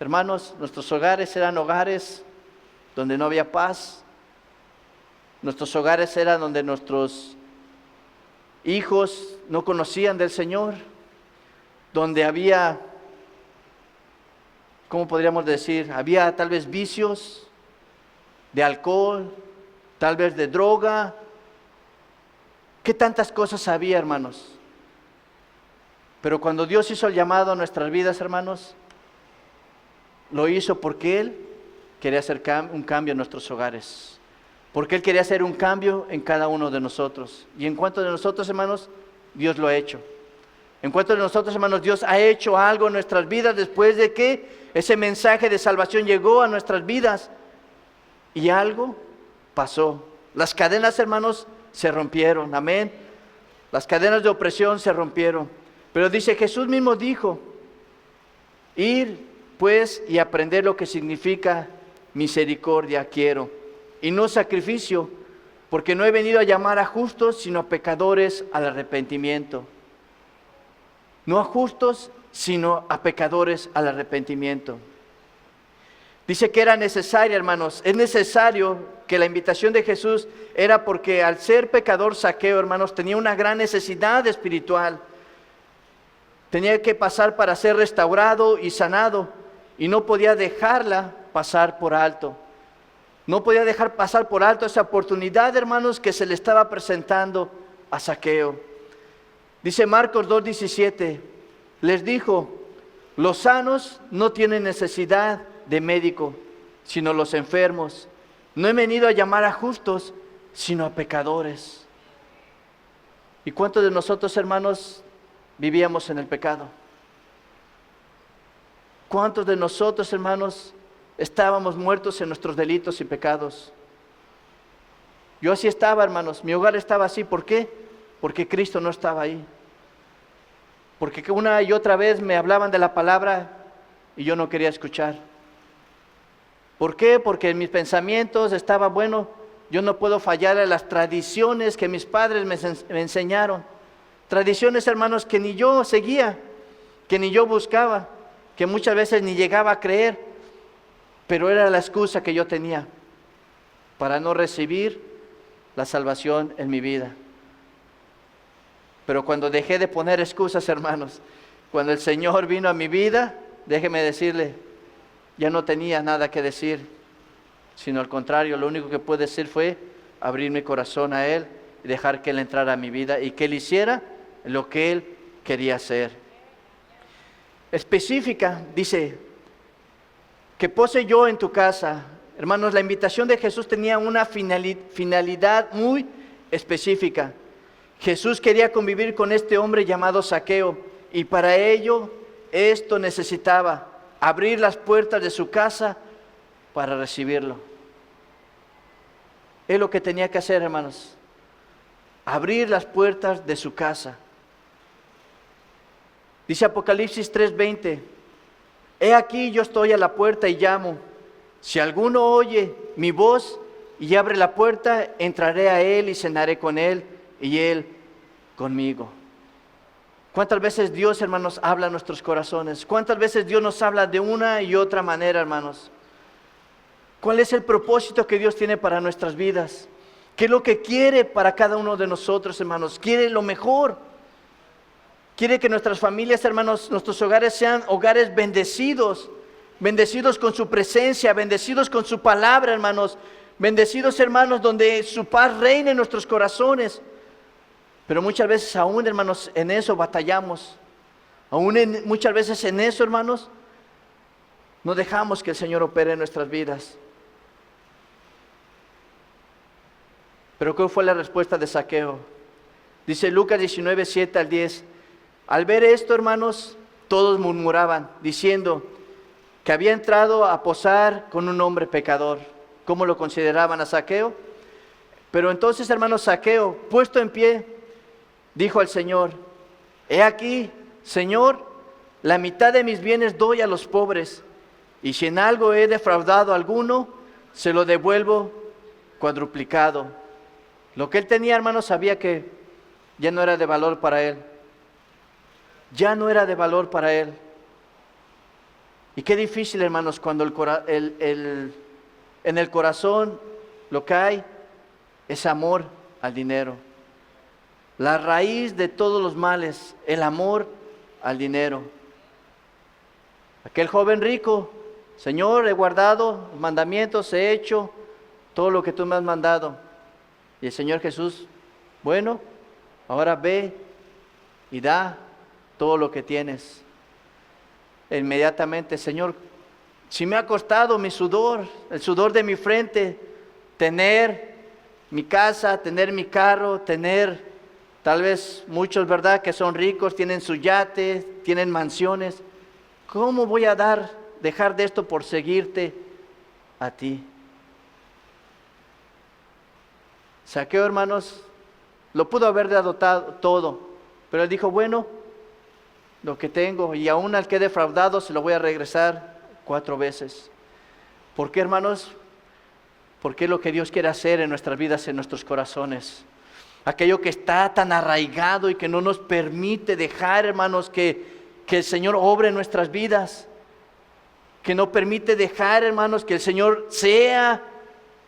Hermanos, nuestros hogares eran hogares donde no había paz. Nuestros hogares eran donde nuestros hijos no conocían del Señor, donde había, ¿cómo podríamos decir? Había tal vez vicios de alcohol, tal vez de droga. ¿Qué tantas cosas había, hermanos? Pero cuando Dios hizo el llamado a nuestras vidas, hermanos, lo hizo porque Él quería hacer un cambio en nuestros hogares. Porque Él quería hacer un cambio en cada uno de nosotros. Y en cuanto de nosotros, hermanos, Dios lo ha hecho. En cuanto de nosotros, hermanos, Dios ha hecho algo en nuestras vidas después de que ese mensaje de salvación llegó a nuestras vidas. Y algo pasó. Las cadenas, hermanos, se rompieron. Amén. Las cadenas de opresión se rompieron. Pero dice, Jesús mismo dijo, ir pues y aprender lo que significa misericordia quiero. Y no sacrificio, porque no he venido a llamar a justos, sino a pecadores al arrepentimiento. No a justos, sino a pecadores al arrepentimiento. Dice que era necesaria, hermanos, es necesario que la invitación de Jesús era porque al ser pecador Zaqueo, hermanos, tenía una gran necesidad espiritual. Tenía que pasar para ser restaurado y sanado, y no podía dejarla pasar por alto. No podía dejar pasar por alto esa oportunidad, hermanos, que se le estaba presentando a Zaqueo. Dice Marcos 2:17, les dijo, los sanos no tienen necesidad de médico, sino los enfermos. No he venido a llamar a justos, sino a pecadores. ¿Y cuántos de nosotros, hermanos, vivíamos en el pecado? ¿Cuántos de nosotros, hermanos, estábamos muertos en nuestros delitos y pecados? Yo así estaba, hermanos, mi hogar estaba así. ¿Por qué? Porque Cristo no estaba ahí. Porque una y otra vez me hablaban de la palabra y yo no quería escuchar. ¿Por qué? Porque en mis pensamientos estaba, bueno, yo no puedo fallar a las tradiciones que mis padres me enseñaron. Tradiciones, hermanos, que ni yo seguía, que ni yo buscaba, que muchas veces ni llegaba a creer. pero era la excusa que yo tenía para no recibir la salvación en mi vida. Pero cuando dejé de poner excusas, hermanos, cuando el Señor vino a mi vida, déjeme decirle, ya no tenía nada que decir, sino al contrario, lo único que pude decir fue abrir mi corazón a Él y dejar que Él entrara a mi vida y que Él hiciera lo que Él quería hacer. Específica, dice, que pose yo en tu casa. Hermanos, la invitación de Jesús tenía una finalidad muy específica. Jesús quería convivir con este hombre llamado Zaqueo, y para ello esto necesitaba abrir las puertas de su casa para recibirlo. Es lo que tenía que hacer, hermanos, abrir las puertas de su casa. Dice Apocalipsis 3:20, he aquí yo estoy a la puerta y llamo. Si alguno oye mi voz y abre la puerta, entraré a él y cenaré con él y él conmigo. ¿Cuántas veces Dios, hermanos, habla a nuestros corazones? ¿Cuántas veces Dios nos habla de una y otra manera, hermanos? ¿Cuál es el propósito que Dios tiene para nuestras vidas? ¿Qué es lo que quiere para cada uno de nosotros, hermanos? Quiere lo mejor. Quiere que nuestras familias, hermanos, nuestros hogares sean hogares bendecidos, bendecidos con su presencia, bendecidos con su palabra, hermanos, bendecidos, hermanos, donde su paz reine en nuestros corazones. Pero muchas veces aún, hermanos, en eso batallamos. Muchas veces en eso, hermanos, no dejamos que el Señor opere en nuestras vidas. Pero ¿qué fue la respuesta de Zaqueo? Dice Lucas 19, 7 al 10. Al ver esto, hermanos, todos murmuraban, diciendo que había entrado a posar con un hombre pecador. ¿Cómo lo consideraban a Zaqueo? Pero entonces, hermanos, Zaqueo, puesto en pie, dijo al Señor, he aquí, Señor, la mitad de mis bienes doy a los pobres, y si en algo he defraudado a alguno, se lo devuelvo cuadruplicado. Lo que él tenía, hermanos, sabía que ya no era de valor para él. Ya no era de valor para él. Y qué difícil, hermanos, cuando en el corazón lo que hay es amor al dinero. La raíz de todos los males, el amor al dinero. Aquel joven rico, Señor, he guardado los mandamientos, he hecho todo lo que tú me has mandado. Y el Señor Jesús, bueno, ahora ve y da todo lo que tienes. E inmediatamente, Señor, si me ha costado mi sudor, el sudor de mi frente, tener mi casa, tener mi carro, tener, tal vez muchos, ¿verdad?, que son ricos, tienen su yate, tienen mansiones. ¿Cómo voy a dejar de esto por seguirte a ti? Zaqueo, hermanos, lo pudo haber dado todo, pero él dijo, bueno, lo que tengo, y aún al que he defraudado se lo voy a regresar 4 veces. ¿Por qué, hermanos? Porque es lo que Dios quiere hacer en nuestras vidas, en nuestros corazones. Aquello que está tan arraigado y que no nos permite dejar, hermanos, que el Señor obre en nuestras vidas. Que no permite dejar, hermanos, que el Señor sea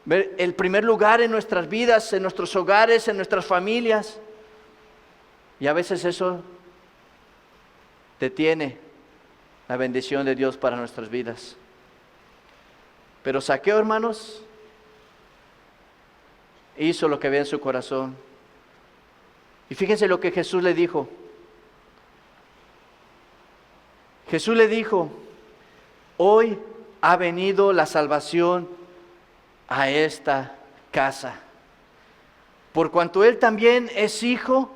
el primer lugar en nuestras vidas, en nuestros hogares, en nuestras familias. Y a veces eso detiene la bendición de Dios para nuestras vidas. Pero Zaqueo, hermanos, hizo lo que había en su corazón. Y fíjense lo que Jesús le dijo. Jesús le dijo, hoy ha venido la salvación a esta casa, por cuanto él también es hijo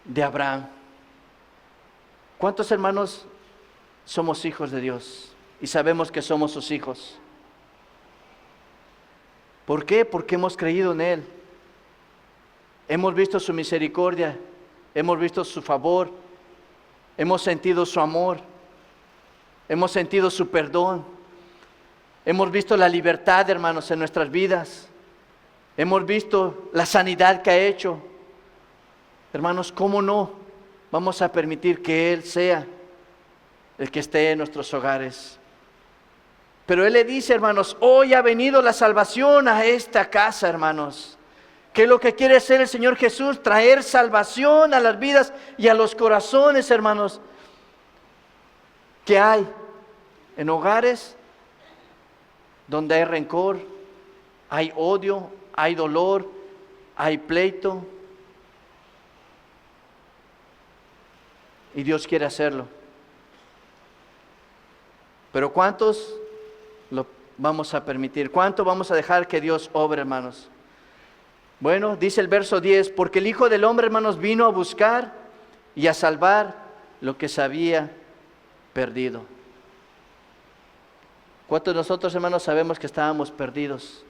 de Abraham. ¿Cuántos, hermanos, somos hijos de Dios y sabemos que somos sus hijos? ¿Por qué? Porque hemos creído en Él. Hemos visto su misericordia, hemos visto su favor, hemos sentido su amor, hemos sentido su perdón, hemos visto la libertad, hermanos, en nuestras vidas, hemos visto la sanidad que ha hecho. Hermanos, ¿cómo no vamos a permitir que Él sea el que esté en nuestros hogares? Pero Él le dice, hermanos, hoy ha venido la salvación a esta casa, hermanos. ¿Qué es lo que quiere hacer el Señor Jesús? Traer salvación a las vidas y a los corazones, hermanos. ¿Qué hay? En hogares donde hay rencor, hay odio, hay dolor, hay pleito. Y Dios quiere hacerlo. Pero ¿cuántos lo vamos a permitir? ¿Cuánto vamos a dejar que Dios obre, hermanos? Bueno, dice el verso 10, porque el Hijo del Hombre, hermanos, vino a buscar y a salvar lo que se había perdido. ¿Cuántos de nosotros, hermanos, sabemos que estábamos perdidos?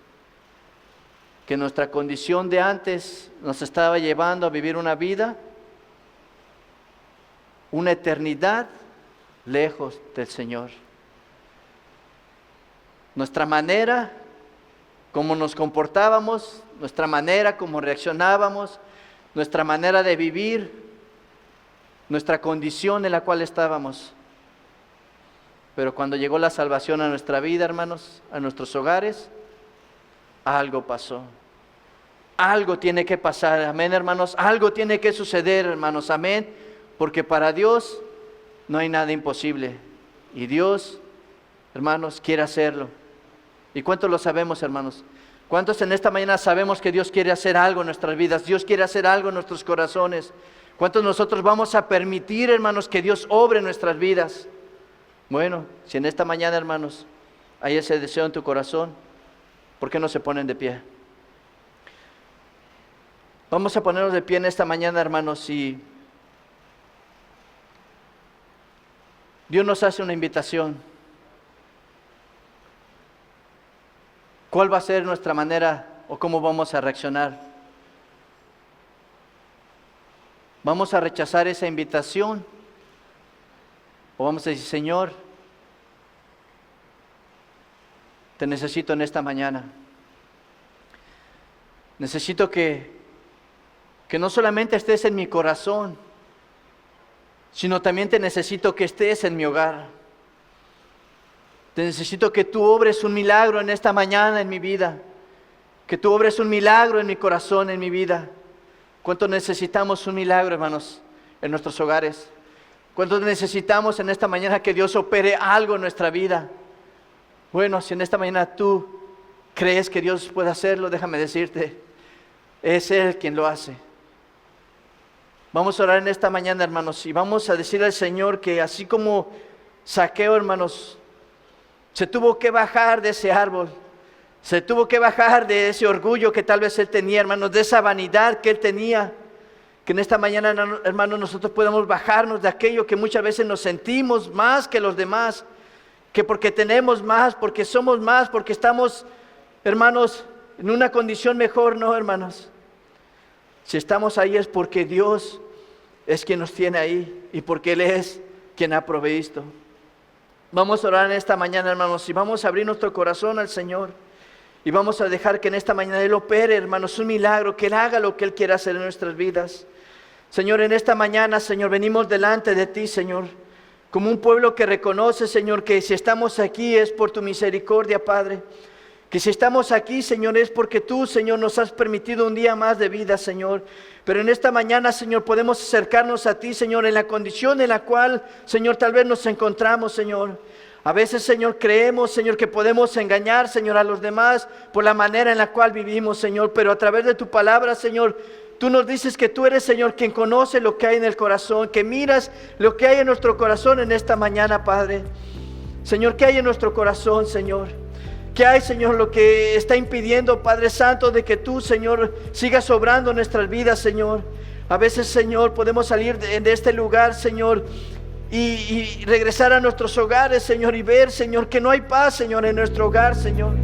Que nuestra condición de antes nos estaba llevando a vivir una vida, una eternidad lejos del Señor. Nuestra manera, cómo nos comportábamos, nuestra manera, cómo reaccionábamos, nuestra manera de vivir, nuestra condición en la cual estábamos. Pero cuando llegó la salvación a nuestra vida, hermanos, a nuestros hogares, algo pasó. Algo tiene que pasar, amén, hermanos. Algo tiene que suceder, hermanos, amén. Porque para Dios no hay nada imposible. Y Dios, hermanos, quiere hacerlo. ¿Y cuántos lo sabemos, hermanos? ¿Cuántos en esta mañana sabemos que Dios quiere hacer algo en nuestras vidas? Dios quiere hacer algo en nuestros corazones. ¿Cuántos nosotros vamos a permitir, hermanos, que Dios obre en nuestras vidas? Bueno, si en esta mañana, hermanos, hay ese deseo en tu corazón, ¿por qué no se ponen de pie? Vamos a ponernos de pie en esta mañana, hermanos, y Dios nos hace una invitación. ¿Cuál va a ser nuestra manera o cómo vamos a reaccionar? ¿Vamos a rechazar esa invitación? ¿O vamos a decir, Señor, te necesito en esta mañana? Necesito que no solamente estés en mi corazón, sino también te necesito que estés en mi hogar. Te necesito que tú obres un milagro en esta mañana en mi vida. Que tú obres un milagro en mi corazón, en mi vida. ¿Cuánto necesitamos un milagro, hermanos, en nuestros hogares? ¿Cuánto necesitamos en esta mañana que Dios opere algo en nuestra vida? Bueno, si en esta mañana tú crees que Dios puede hacerlo, déjame decirte, es Él quien lo hace. Vamos a orar en esta mañana, hermanos, y vamos a decirle al Señor que así como Zaqueo, hermanos, se tuvo que bajar de ese árbol, se tuvo que bajar de ese orgullo que tal vez él tenía, hermanos, de esa vanidad que él tenía, que en esta mañana, hermanos, nosotros podemos bajarnos de aquello que muchas veces nos sentimos más que los demás, que porque tenemos más, porque somos más, porque estamos, hermanos, en una condición mejor. No, hermanos, si estamos ahí es porque Dios es quien nos tiene ahí y porque Él es quien ha provisto. Vamos a orar en esta mañana, hermanos, y vamos a abrir nuestro corazón al Señor. Y vamos a dejar que en esta mañana Él opere, hermanos, un milagro, que Él haga lo que Él quiera hacer en nuestras vidas. Señor, en esta mañana, Señor, venimos delante de ti, Señor, como un pueblo que reconoce, Señor, que si estamos aquí es por tu misericordia, Padre. Que si estamos aquí, Señor, es porque tú, Señor, nos has permitido un día más de vida, Señor. Pero en esta mañana, Señor, podemos acercarnos a ti, Señor, en la condición en la cual, Señor, tal vez nos encontramos, Señor. A veces, Señor, creemos, Señor, que podemos engañar, Señor, a los demás por la manera en la cual vivimos, Señor. Pero a través de tu palabra, Señor, tú nos dices que tú eres, Señor, quien conoce lo que hay en el corazón, que miras lo que hay en nuestro corazón en esta mañana, Padre. Señor, ¿qué hay en nuestro corazón, Señor? ¿Qué hay, Señor, lo que está impidiendo, Padre Santo, de que tú, Señor, sigas obrando en nuestras vidas, Señor? A veces, Señor, podemos salir de este lugar, Señor, y regresar a nuestros hogares, Señor, y ver, Señor, que no hay paz, Señor, en nuestro hogar, Señor.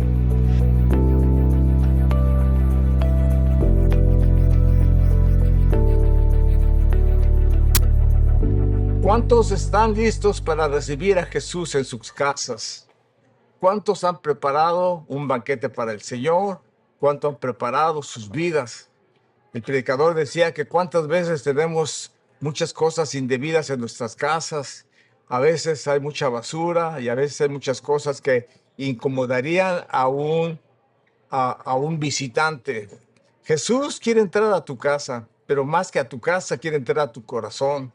¿Cuántos están listos para recibir a Jesús en sus casas? ¿Cuántos han preparado un banquete para el Señor? ¿Cuántos han preparado sus vidas? El predicador decía que cuántas veces tenemos muchas cosas indebidas en nuestras casas. A veces hay mucha basura y a veces hay muchas cosas que incomodarían a un visitante. Jesús quiere entrar a tu casa, pero más que a tu casa, quiere entrar a tu corazón.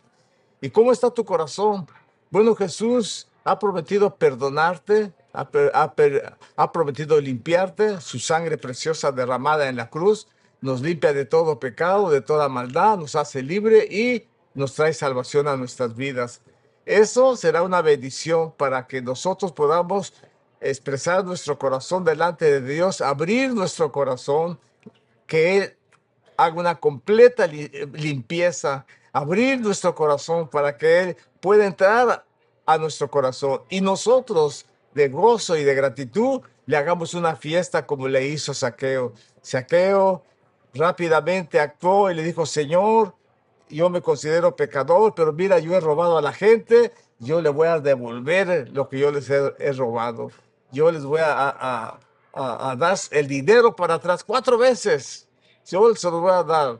¿Y cómo está tu corazón? Bueno, Jesús ha prometido perdonarte, ha prometido limpiarte. Su sangre preciosa derramada en la cruz nos limpia de todo pecado, de toda maldad, nos hace libre y nos trae salvación a nuestras vidas. Eso será una bendición para que nosotros podamos expresar nuestro corazón delante de Dios, abrir nuestro corazón, que Él haga una completa limpieza, abrir nuestro corazón para que Él pueda entrar a nuestro corazón y nosotros de gozo y de gratitud le hagamos una fiesta como le hizo Zaqueo. Zaqueo rápidamente actuó y le dijo: Señor, yo me considero pecador, pero mira, yo he robado a la gente, yo le voy a devolver lo que yo les he robado. Yo les voy a dar el dinero para atrás 4 veces. Yo se los voy a dar.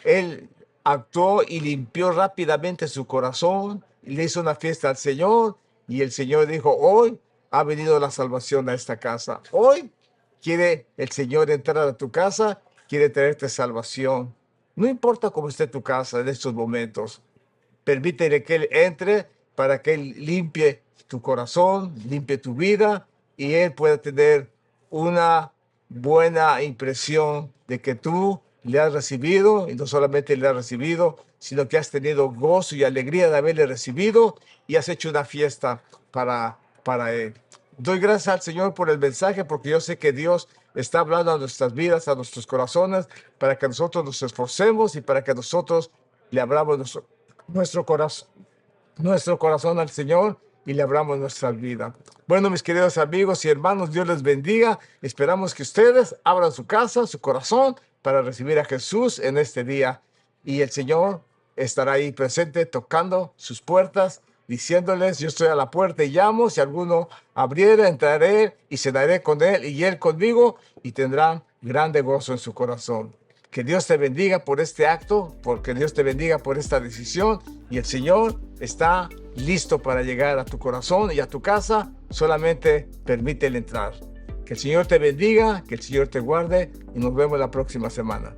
Él actuó y limpió rápidamente su corazón y le hizo una fiesta al Señor. Y el Señor dijo: hoy ha venido la salvación a esta casa. Hoy quiere el Señor entrar a tu casa, quiere traerte salvación. No importa cómo esté tu casa en estos momentos, permítele que Él entre para que Él limpie tu corazón, limpie tu vida y Él pueda tener una buena impresión de que tú le has recibido, y no solamente le has recibido, sino que has tenido gozo y alegría de haberle recibido y has hecho una fiesta para Él. Doy gracias al Señor por el mensaje, porque yo sé que Dios está hablando a nuestras vidas, a nuestros corazones, para que nosotros nos esforcemos y para que nosotros le abramos nuestro corazón al Señor y le abramos nuestra vida. Bueno, mis queridos amigos y hermanos, Dios les bendiga. Esperamos que ustedes abran su casa, su corazón, para recibir a Jesús en este día. Y el Señor estará ahí presente, tocando sus puertas, diciéndoles: yo estoy a la puerta y llamo. Si alguno abriera, entraré y cenaré con él y él conmigo, y tendrán grande gozo en su corazón. Que Dios te bendiga por este acto, porque Dios te bendiga por esta decisión, y el Señor está listo para llegar a tu corazón y a tu casa. Solamente permítele entrar. Que el Señor te bendiga, que el Señor te guarde y nos vemos la próxima semana.